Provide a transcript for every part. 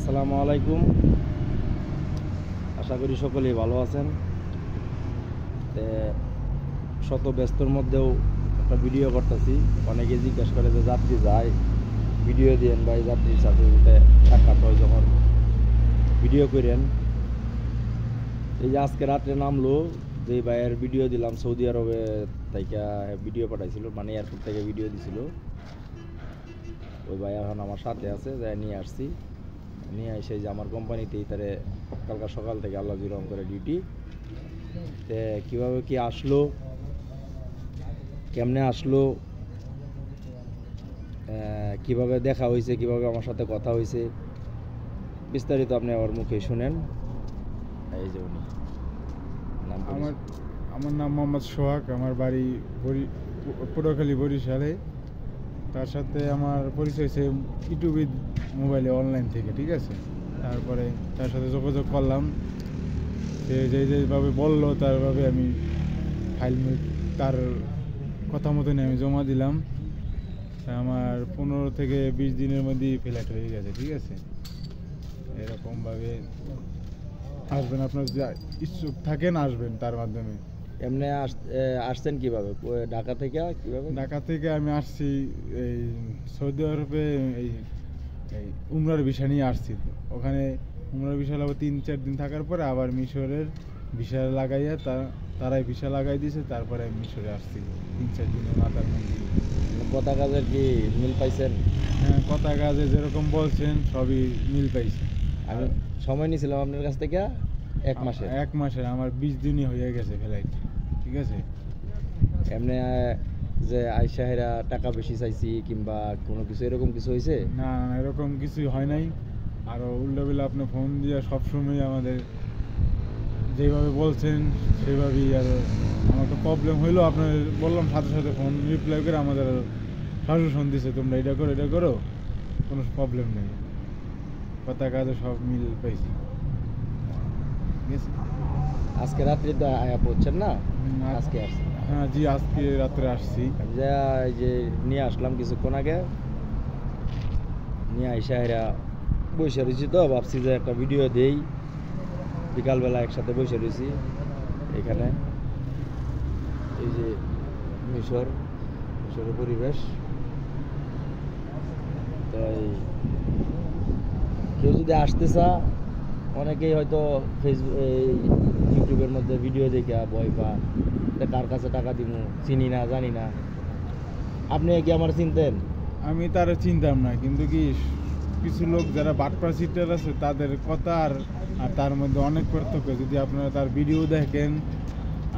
আসসালামু আলাইকুম। আশা করি সকলেই ভালো আছেন। শত ব্যস্তর মধ্যেও একটা ভিডিও করতেছি। অনেকে জিজ্ঞাসা করে যে যাত্রী যায় ভিডিও দিয়েন ভাই, যাত্রীর সাথে সাক্ষাৎ হয় যখন ভিডিও করেন। এই যে আজকে রাত্রে নামলো যে ভাইয়ের ভিডিও দিলাম, সৌদি আরবে থেকে ভিডিও পাঠাইছিল, মানে এয়ারপোর্ট থেকে ভিডিও দিছিল। ওই ভাই এখন আমার সাথে আছে, যাই নিয়ে আসছি। নিয়ে এসে যে আমার কোম্পানিতেই তারে কালকা সকাল থেকে আল্লাহ জিরম করে ডিউটি। কীভাবে কি আসলো, কেমনে আসলো, কিভাবে দেখা হয়েছে, কিভাবে আমার সাথে কথা হয়েছে, বিস্তারিত আপনি আমার মুখে শুনেন। এই যে উনি আমার নাম মোহাম্মদ সোহাগ, আমার বাড়ি পটুয়াখালী বরিশালে। তার সাথে আমার পরিচয় হয়েছে ইউটিউবে, মোবাইলে, অনলাইন থেকে, ঠিক আছে। তারপরে তার সাথে যোগাযোগ করলাম, সে যেভাবে বললো তারভাবে আমি ফাইল তার কথা মতন আমি জমা দিলাম। আমার 15 থেকে 20 দিনের মধ্যেই ফ্লাইট হয়ে গেছে, ঠিক আছে। এরকমভাবে আসবেন, আপনার যা ইচ্ছুক থাকেন আসবেন তার মাধ্যমে। এমনি আসছেন কিভাবে? ঢাকা থেকে? কিভাবে? ঢাকা থেকে আমি আসছি এই সৌদি আরবে, এই উমরার ভিসা নিয়ে আসছি। ওখানে উমরার ভিসা লাগবে 3-4 দিন থাকার পরে আবার মিশরের ভিসা লাগাইয়া তারাই ভিসা লাগাই দিয়েছে। তারপরে আমি মিশরে আসছি 3-4 দিনের মাথার মধ্যে। কথা কাজের কি মিল পাইছেন? হ্যাঁ, কথা কাজে যেরকম বলছেন সবই মিল পাইছে। আমি সময় নিয়েছিলাম আপনার কাছ থেকে 1 মাসে। 1 মাসের আমার 20 দিনই হয়ে গেছে ফ্লাইট, ঠিক আছে। এমনি যে আইসাহেরা টাকা বেশি চাইছি কিংবা কোনো কিছু এরকম কিছু হয়েছে? না, এরকম কিছুই হয় নাই। আরও উল্টোবেলা আপনি ফোন দিয়ে সবসময় আমাদের যেভাবে বলছেন সেভাবেই। আর আমার তো প্রবলেম হইলো, আপনার বললাম সাথে সাথে ফোন রিপ্লাই করে আমাদের সাজেশন দিছে, তোমরা এটা করো, কোনো প্রবলেম নেই। কথা কাজে সব মিল পাইছি, ঠিক আছে। আজকে রাত্রে তো আয়া পড়ছেন না? আজকে আসছি। হ্যাঁ জি, আজকে রাত্রে আসছি। এই যে নিয়ে আসলাম কিছুক্ষণ আগে, নিয়ে আইসাহেরা বসে রয়েছি, তো ভাবছি যে একটা ভিডিও দেই। বিকালবেলা একসাথে বসে রয়েছি এখানে। এই যে মিশরের পরিবেশ। তাই কেউ যদি আসতে চা, অনেকেই হয়তো ফেসবুক, ইউটিউবের মধ্যে ভিডিও দেখে ভয় পা, কার কাছে টাকা দিব, চিনি না, জানি না। আপনি কি আমার চিনতেন? আমি তারা চিনতাম না, কিন্তু কি কিছু লোক যারা বাটপার সিটার আছে তাদের কথা আর তার মধ্যে অনেক পার্থক্য। যদি আপনারা তার ভিডিও দেখেন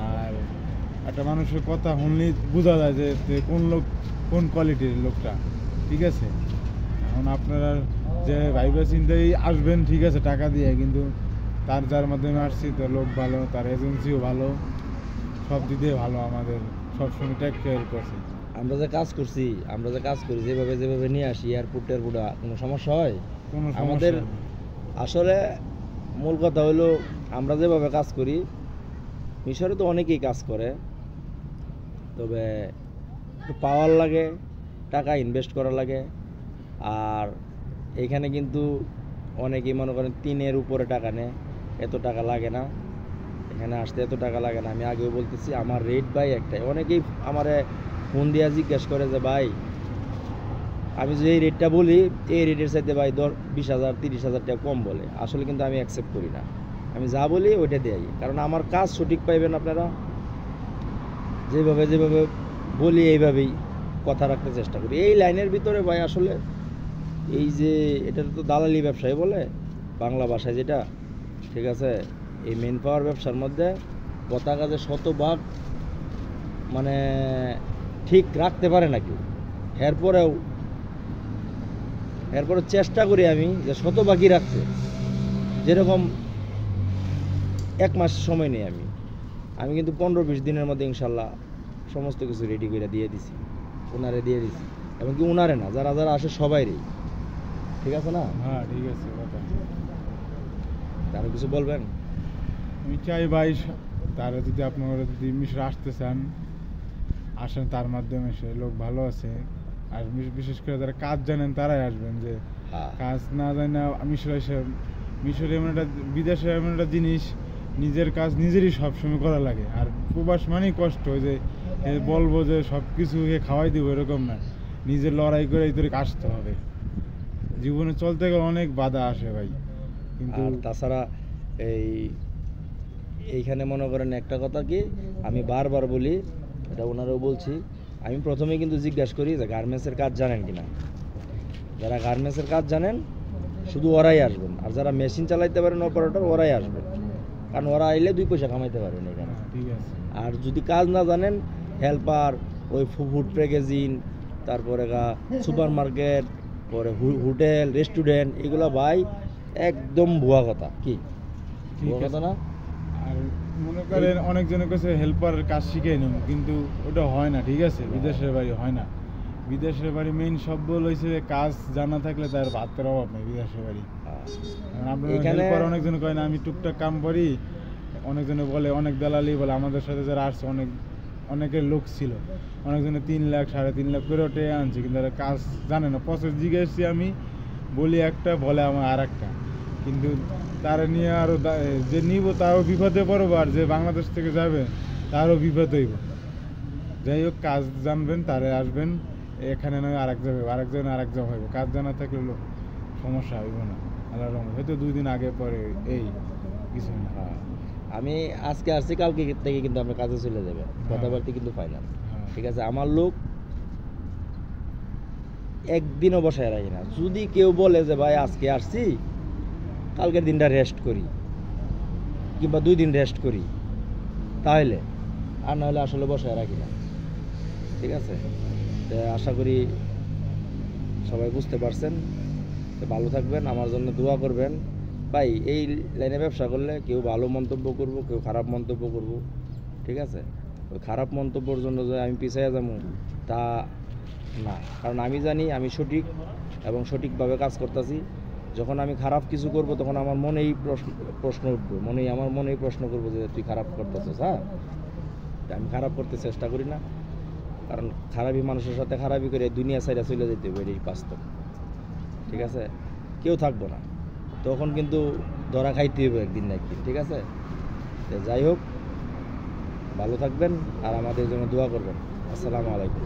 আর একটা মানুষের কথা শুনলেই বোঝা যায় যে কোন লোক কোন কোয়ালিটির লোকটা, ঠিক আছে। এখন আপনারা যে ভাইবা চিন্তাই আসবেন, ঠিক আছে, টাকা দিয়ে, কিন্তু তার যার মাধ্যমে আসছি তো লোক ভালো, তার এজেন্সিও ভালো, সব দিক দিয়ে ভালো, আমাদের সবসময় টেক কেয়ার করছে। আমরা যে কাজ করি, যেভাবে নিয়ে আসি এয়ারপোর্ট কোনো সমস্যা হয়? আমাদের আসলে মূল কথা হলো, আমরা যেভাবে কাজ করি, মিশরে তো অনেকেই কাজ করে, তবে একটু পাওয়ার লাগে, টাকা ইনভেস্ট করা লাগে। আর এখানে কিন্তু অনেকেই মনে করেন 3-এর উপরে টাকা নেয়, এত টাকা লাগে না এখানে আসতে, এত টাকা লাগে না। আমি আগেও বলতেছি, আমার রেট ভাই একটাই। অনেকেই আমারে ফোন দিয়া জিজ্ঞাসা করে যে ভাই, আমি যে এই রেটটা বলি এই রেটের চাইতে ভাই 20,000 30,000 টাকা কম বলে। আসলে কিন্তু আমি অ্যাকসেপ্ট করি না, আমি যা বলি ওইটা দেই, কারণ আমার কাজ সঠিক পাইবেন আপনারা। যেভাবে বলি এইভাবেই কথা রাখতে চেষ্টা করি। এই লাইনের ভিতরে ভাই আসলে এই যে এটা তো দালালি ব্যবসায়ী বলে বাংলা ভাষায় যেটা, ঠিক আছে। এই মেন পাওয়ার ব্যবসার মধ্যে কথা কাজে শতভাগ মানে ঠিক রাখতে পারে না কেউ। এরপরে চেষ্টা করি আমি যে শতভাগই রাখতে। যেরকম 1 মাস সময় নেই আমি কিন্তু 15-20 দিনের মধ্যে ইনশাল্লাহ সমস্ত কিছু রেডি করে দিয়ে দিছি, ওনারে দিয়ে দিছি। এবং কি ওনারে না, যারা আসে সবাইরই, ঠিক আছে না? হ্যাঁ, ঠিক আছে। কথা আরো কিছু বলবেন? আমি চাই ভাই, তারা যদি আপনারা যদি মিশরে আসতে চান আসেন, তার মাধ্যমে সে লোক ভালো আছে। আর বিশেষ করে যারা কাজ জানেন তারাই আসবেন, যে হ্যাঁ। কাজ না জানি না মিশরে এমন একটা বিদেশে এমন একটা জিনিস, নিজের কাজ নিজেরই সবসময় করা লাগে। আর প্রবাস মানেই কষ্ট, যে বলবো যে সব কিছুকে খাওয়াই দিব এরকম না, নিজের লড়াই করে এই তোর আসতে হবে। জীবনে চলতে গেলে অনেক বাধা আসে ভাই, কিন্তু আর তাছাড়া এইখানে মনে করেন একটা কথা কি, আমি বারবার বলি, এটা ওনারাও বলছি, আমি প্রথমে কিন্তু জিজ্ঞাসা করি যে গার্মেন্টসের কাজ জানেন কিনা। যারা গার্মেন্টসের কাজ জানেন শুধু ওরাই আসবেন, আর যারা মেশিন চালাইতে পারেন অপারেটর ওরাই আসবেন, কারণ ওরা আইলে 2 পয়সা কামাইতে পারবেন এখানে। ঠিক আছে। আর যদি কাজ না জানেন, হেল্পার, ওই ফুড প্যাকেজিং, তারপরে সুপার মার্কেট, পরে হোটেল রেস্টুরেন্ট, এগুলো ভাই একদম ভুয়া কথা। কি ঠিক ভুয়া আছে। কথা না? আর মনে করেন অনেকজনের কাছে হেল্পারের কাজ শিখে নিন, কিন্তু ওটা হয় না। ঠিক আছে, বিদেশের বাড়ি হয় না। বিদেশের বাড়ি মেইন শব্দ হইছে কাজ জানা থাকলে তার ভাতের অভাব নেই বিদেশের বাড়ি। আপনার এখানে হেল্পার অনেকজন কয় না আমি টুকটাক কাম করি, অনেকজনে বলে, অনেক দালালি বলে, আমাদের সাথে যারা আসছে অনেকের লোক ছিল, অনেকজনে 3 লাখ 3.5 লাখ করে ওটাই আনছে, কিন্তু তারা কাজ জানে না। প্রসেস জিজ্ঞেসছি আমি, বলি একটা, বলে আমার আর একটা, কিন্তু তারা নিয়ে আরও যে নিব তারও বিপদে পড়বো, আর যে বাংলাদেশ থেকে যাবে তারও বিপদ হইব। যাই হোক, কাজ জানবেন তারে আসবেন, এখানে নয় আরেকজন হইব। কাজ জানা থাকলে সমস্যা হইব না। আল্লাহর রহমতে হয়তো 2 দিন আগে পরে এই কিছু না। হ্যাঁ, আমি আজকে আসছি, কালকে থেকে কিন্তু আমরা কাজে চলে যাবে, কথাবার্তা কিন্তু ফাইনাল। ঠিক আছে, আমার লোক একদিনও বসায় রাখি না। যদি কেউ বলে যে ভাই আজকে আসছি, কালকের দিনটা রেস্ট করি, কিংবা 2 দিন রেস্ট করি, তাহলে, আর না হলে আসলে বসায় রাখি না। ঠিক আছে, তো আশা করি সবাই বুঝতে পারছেন। তো ভালো থাকবেন, আমার জন্য দোয়া করবেন। ভাই এই লাইনে ব্যবসা করলে কেউ ভালো মন্তব্য করব, কেউ খারাপ মন্তব্য করব। ঠিক আছে, ওই খারাপ মন্তব্যর জন্য যে আমি পিছিয়ে যাবো তা না, কারণ আমি জানি আমি সঠিক এবং সঠিকভাবে কাজ করতেছি। যখন আমি খারাপ কিছু করব তখন আমার মনেই প্রশ্ন উঠবে, আমার মনেই প্রশ্ন করবো যে তুই খারাপ করতেছিস। হ্যাঁ, আমি খারাপ করতে চেষ্টা করি না, কারণ খারাপই মানুষের সাথে খারাপই করে দুনিয়া সাইডে চলে যেতে হবে, এটাই বাস্তব। ঠিক আছে, কেউ থাকবো না, তখন কিন্তু ধরা খাইতে হবে একদিন না একদিন। ঠিক আছে, তো যাই হোক, ভালো থাকবেন আর আমাদের জন্য দোয়া করবেন। আসসালামু আলাইকুম।